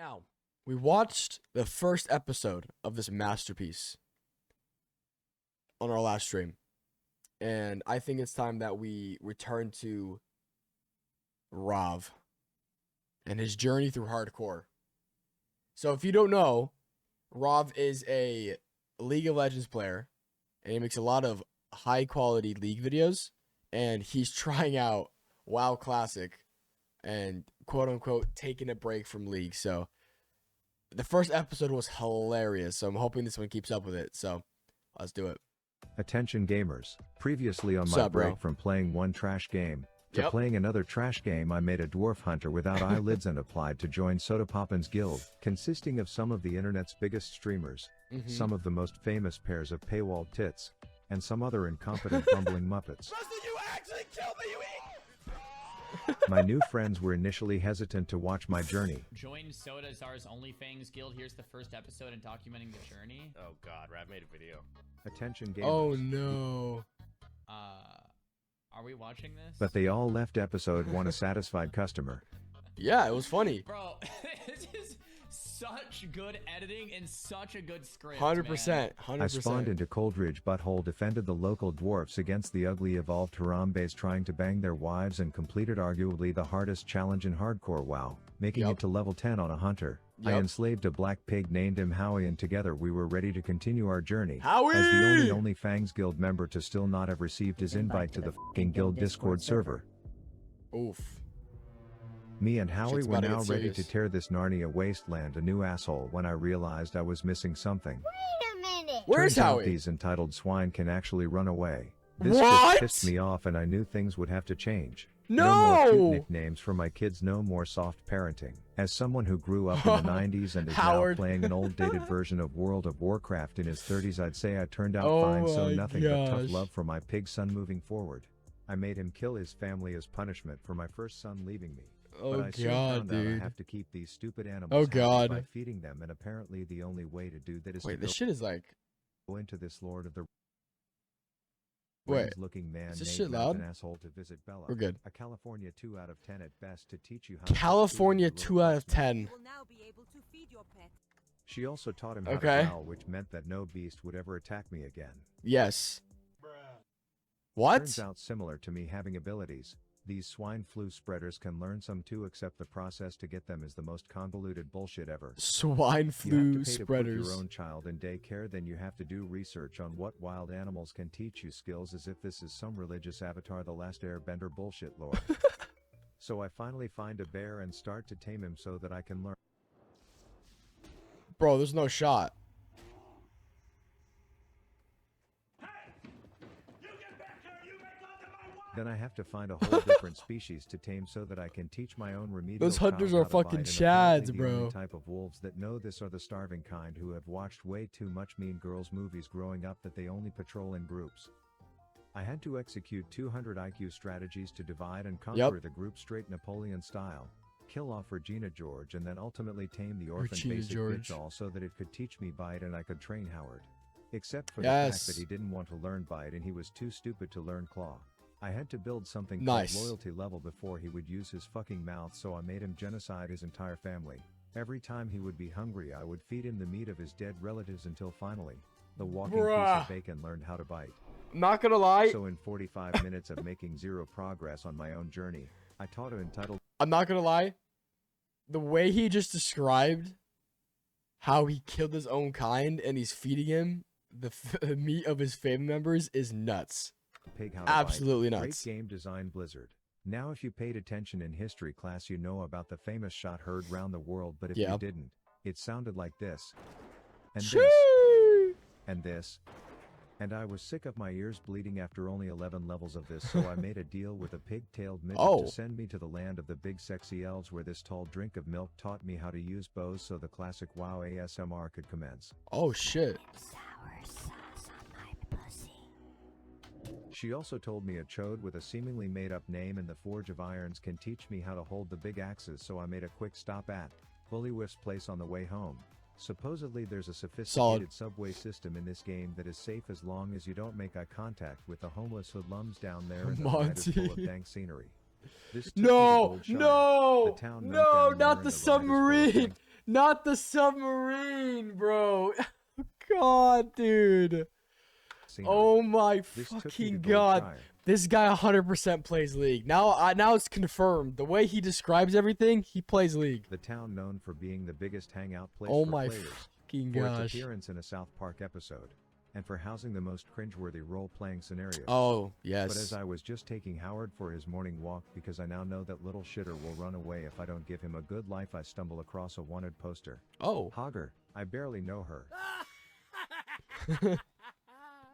Now, we watched the first episode of this masterpiece on our last stream. And I think it's time that we return to Rav and his journey through hardcore. So if you don't know, Rav is a League of Legends player, and he makes a lot of high quality League videos, and he's trying out WoW Classic and quote unquote taking a break from League. So the first episode was hilarious, so I'm hoping this one keeps up with it. So let's do it. Attention gamers, previously on my break from playing one trash game to playing another trash game, I made a dwarf hunter without eyelids and applied to join Sodapoppin's guild, consisting of some of the internet's biggest streamers, some of the most famous pairs of paywall tits, and some other incompetent bumbling muppets. You actually killed me, you My new friends were initially hesitant to watch my journey. Join Soda's Onlyfangs guild. Here's the first episode and documenting the journey. Oh god, Rav made a video. Attention gamers. Oh no. Are we watching this? But they all left episode 1 a satisfied customer. Yeah, it was funny. Bro, this is such good editing and such a good script. 100%. 100%. I spawned into Coldridge Butthole, defended the local dwarfs against the ugly evolved Harambes trying to bang their wives, and completed arguably the hardest challenge in hardcore WoW, making it to level 10 on a hunter. I enslaved a black pig, named him Howie, and together we were ready to continue our journey. Howie! As the only Onlyfangs guild member to still not have received his invite to the f***ing guild Discord server. Oof. Me and Howie Shit's were about to now get ready serious. to tear this Narnia wasteland a new asshole when I realized I was missing something. Wait a minute. Where's Turns out Howie? these entitled swine can actually run away. This What? just pissed me off, and I knew things would have to change. No! more cute nicknames for my kids, no more soft parenting. As someone who grew up in the 90s and is Howard. now playing an old dated version of World of Warcraft in his 30s, I'd say I turned out Oh fine, so my nothing but tough gosh. love for my pig son moving forward. I made him kill his family as punishment for my first son leaving me. Oh But I soon god, found out I dude. have to keep these stupid animals Oh, happy God. by feeding them, and apparently the only way to do that is Wait, to this shit is like... go into this Lord of the Wait, looking man is this named shit loud? Mountain Asshole to visit Bella. We're good. A California 2 out of 10 at best to teach you how to California succeed in 2 out of the 10. You will now be able to feed your pet. She also taught him how Okay. to growl, which meant that no beast would ever attack me again. Yes. What? Turns out, similar to me having abilities, these swine flu spreaders can learn some too, except the process to get them is the most convoluted bullshit ever. Swine You have flu to pay to put spreaders. your own child in daycare, then you have to do research on what wild animals can teach you skills, as if this is some religious Avatar the Last Airbender bullshit lore. So I finally find a bear and start to tame him so that I can learn. Bro, there's no shot. Then I have to find a whole different species to tame so that I can teach my own remedial Those hunters child are how to fucking bite, and apparently chads, the only bro. type of wolves that know this are the starving kind who have watched way too much Mean Girls movies growing up that they only patrol in groups. I had to execute 200 IQ strategies to divide and conquer the group straight Napoleon style, kill off Regina George, and then ultimately tame the orphan Regina basic George. bitch all so that it could teach me bite and I could train Howard. Except for the fact that he didn't want to learn bite and he was too stupid to learn claw. I had to build something Nice. called loyalty level before he would use his fucking mouth, so I made him genocide his entire family. Every time he would be hungry, I would feed him the meat of his dead relatives until finally, the walking piece Bruh. of bacon learned how to bite. Not gonna lie. So in 45 minutes of making zero progress on my own journey, I taught him entitled I'm not gonna lie. The way he just described how he killed his own kind and he's feeding him the meat of his family members is nuts. Pig How to Absolutely Bite. nuts. Great game design, Blizzard. Now if you paid attention in history class, you know about the famous shot heard round the world, but if you didn't, it sounded like this. And this. Sheesh. And this. And I was sick of my ears bleeding after only 11 levels of this, so I made a deal with a pig-tailed midget to send me to the land of the big sexy elves, where this tall drink of milk taught me how to use bows so the classic WoW ASMR could commence. Oh shit. Sour sauce on my pussy. She also told me a chode with a seemingly made-up name in the Forge of Irons can teach me how to hold the big axes, so I made a quick stop at Bullywhiff's place on the way home. Supposedly there's a sophisticated subway system in this game that is safe as long as you don't make eye contact with the homeless hoodlums down there, and the ride is full of dank scenery. This took me to No, Gold Shire, no, the town no, meltdown where not in the the ride is full of submarine. dank, Not the submarine, bro. God, dude. scenery. Oh my This took me to fucking go god. try it. This guy 100% plays League. Now it's confirmed. The way he describes everything, he plays League. The town known for being the biggest hangout place Oh for my players, fucking for its gosh. appearance in a South Park episode, and for housing the most cringeworthy role-playing scenarios. Oh, But as yes. I was just taking Howard for his morning walk because I now know that little shitter will run away if I don't give him a good life, I stumble across a wanted poster. Oh. Hogger, I barely know her.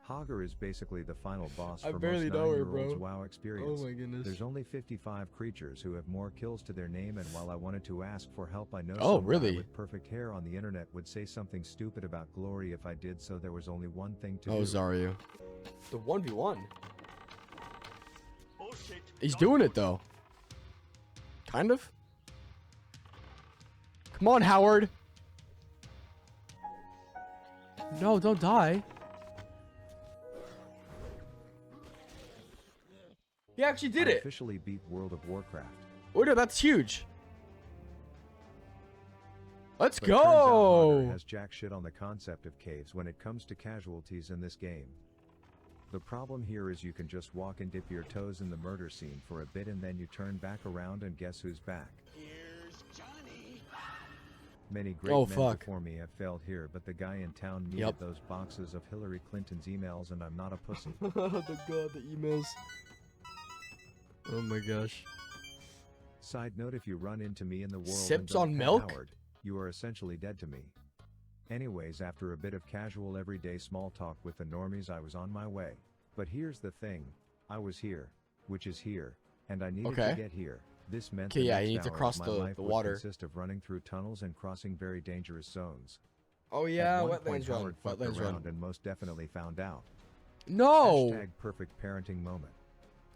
Hogger is basically the final boss I for barely most know her, 9-year-olds' bro. WoW experience. Oh my goodness. There's only 55 creatures who have more kills to their name, and while I wanted to ask for help, I know Oh, some guy really? with perfect hair on the internet would say something stupid about glory if I did, so there was only one thing to Oh, do. Zaryu. The 1v1. He's doing it though. Kind of. Come on, Howard. No, don't die. He actually did I it. officially beat World of Warcraft. Order, that's huge. Let's But turns out Hogger go. has jack shit on the concept of caves when it comes to casualties in this game. The problem here is you can just walk and dip your toes in the murder scene for a bit and then you turn back around and guess who's back. Here's Johnny. Many great Oh, men fuck. before me have failed here, but the guy in town needed Yep. those boxes of Hillary Clinton's emails, and I'm not a pussy. The god, the emails. Oh my gosh. Side note, if you run into me in the world Sips and don't on pet milk? Howard, you are essentially dead to me. Anyways, after a bit of casual everyday small talk with the normies, I was on my way. But here's the thing, I was here, which is here, and I needed Okay. to get here. This meant Okay, the yeah, next you need to hour of cross my the life would water. consist of running through tunnels and crossing very dangerous zones. Oh yeah, At one point, wetlands run. Howard fucked Wetlands around run. and most definitely found out. No! Hashtag perfect parenting moment.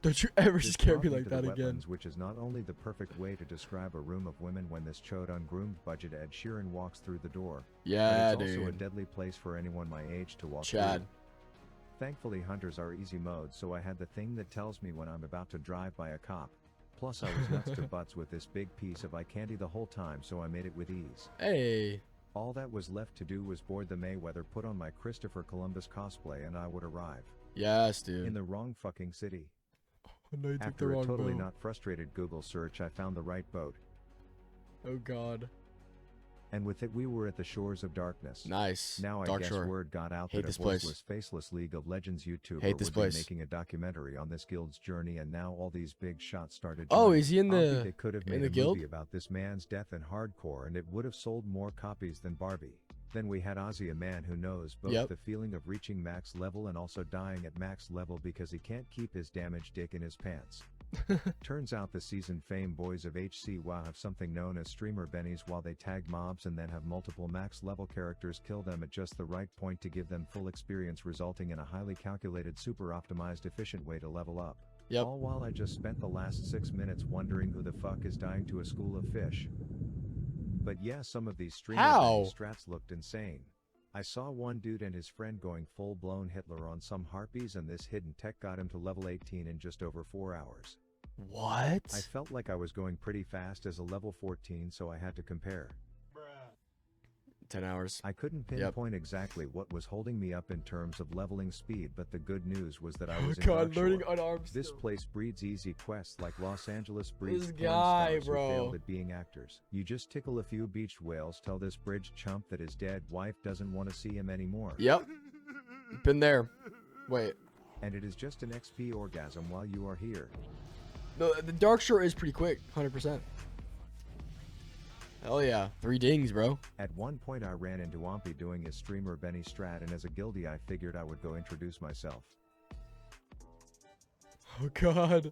Don't you ever This scare brought me me like to the that again. wetlands, which is not only the perfect way to describe a room of women when this chode ungroomed budget Ed Sheeran walks through the door, Yeah, but it's also a dude. deadly place for anyone my age to walk Chad. through. Thankfully, hunters are easy mode, so I had the thing that tells me when I'm about to drive by a cop. Plus, I was nuts to butts with this big piece of eye candy the whole time, so I made it with ease. Hey. All that was left to do was board the Mayweather, put on my Christopher Columbus cosplay, and I would arrive. Yes, dude. In the wrong fucking city. No, you took the After a wrong totally boat. not frustrated Google search, I found the right boat. Oh god. And with it we were at the shores of darkness. Nice. Now I Dark guess Shore. word got out Hate that a this place. voiceless, faceless League of Legends YouTuber Hate this would place. be making a documentary on this guild's journey, and now all these big shots started. Oh, joining. is he in Obviously, the they could have in made the a guild? movie about this man's death in hardcore, and it would have sold more copies than Barbie. Then we had Ozzy, a man who knows both Yep. the feeling of reaching max level and also dying at max level because he can't keep his damaged dick in his pants. Turns out the seasoned fame boys of HC WoW have something known as streamer bennies, while they tag mobs and then have multiple max level characters kill them at just the right point to give them full experience, resulting in a highly calculated, super optimized, efficient way to level up. Yep. All while I just spent the last 6 minutes wondering who the fuck is dying to a school of fish. But yeah, some of these streamer How? benny strats looked insane. I saw one dude and his friend going full-blown Hitler on some harpies, and this hidden tech got him to level 18 in just over 4 hours. What? I felt like I was going pretty fast as a level 14, so I had to compare. 10 hours. I couldn't Yep. pinpoint exactly what was holding me up in terms of leveling speed, but the good news was that I Oh was in god, Dark learning Shore. unarmed This still. place breeds easy quests like Los Angeles breeds This porn guy, stars who bro. failed at being actors. You just tickle a few beached whales, tell this bridge chump that his dead wife doesn't want to see him anymore. Yep. Been there. Wait. And it is just an XP orgasm while you are here. No, the Dark Shore is pretty quick. 100%. Hell yeah. 3 dings, bro. At one point I ran into Wampy doing his streamer Benny strat, and as a guildie I figured I would go introduce myself. Oh god.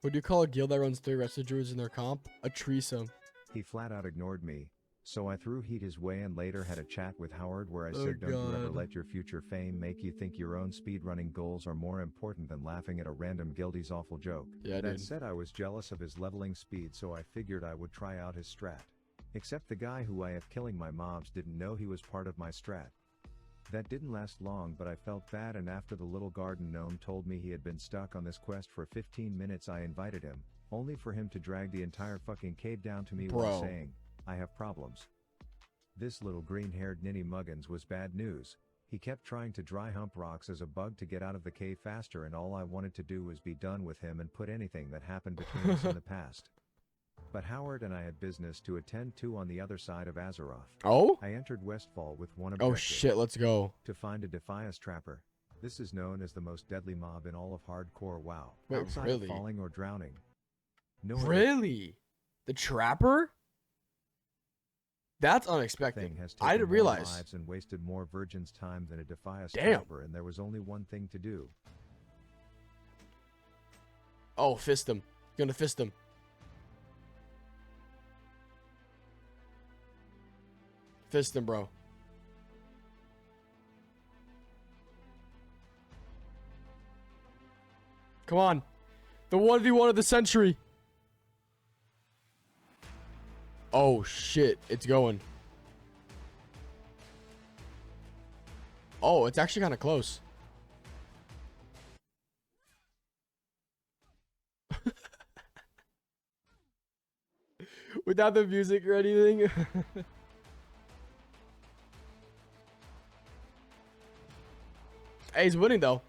What do you call a guild that runs 3 rested druids in their comp? A threesome. He flat out ignored me, so I threw heat his way and later had a chat with Howard where I Oh, said, don't you ever God. let your future fame make you think your own speedrunning goals are more important than laughing at a random guildie's awful joke. Yeah, That dude. said, I was jealous of his leveling speed, so I figured I would try out his strat. Except the guy who I have killing my mobs didn't know he was part of my strat. That didn't last long, but I felt bad, and after the little garden gnome told me he had been stuck on this quest for 15 minutes, I invited him, only for him to drag the entire fucking cave down to me Bro. while saying, I have problems. This little green-haired ninny muggins was bad news. He kept trying to dry hump rocks as a bug to get out of the cave faster, and all I wanted to do was be done with him and put anything that happened between us in the past. But Howard and I had business to attend to on the other side of Azeroth. Oh? I entered Westfall with one objective. Oh shit, let's go. To find a Defias trapper. This is known as the most deadly mob in all of hardcore WoW. Wait, outside really? of falling or drowning. No other Really? The Trapper? That's thing unexpected. has I taken didn't more realize. lives and wasted more virgins' time than a Defias Damn. trapper, and there was only one thing to do. Oh, fist him. Gonna fist him. Fist him, bro. Come on. The 1v1 of the century. Oh, shit. It's going. Oh, it's actually kind of close. Without the music or anything. Hey, he's winning, though.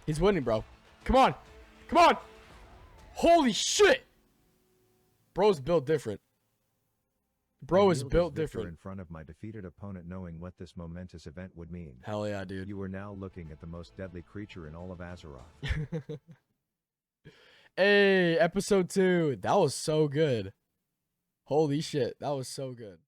He's winning, bro. Come on. Come on. Holy shit. Bro's built different. Bro I is kneeled as built victor different. in front of my defeated opponent, knowing what this momentous event would mean. Hell yeah, dude. You are now looking at the most deadly creature in all of Azeroth. Hey, episode 2. That was so good. Holy shit. That was so good.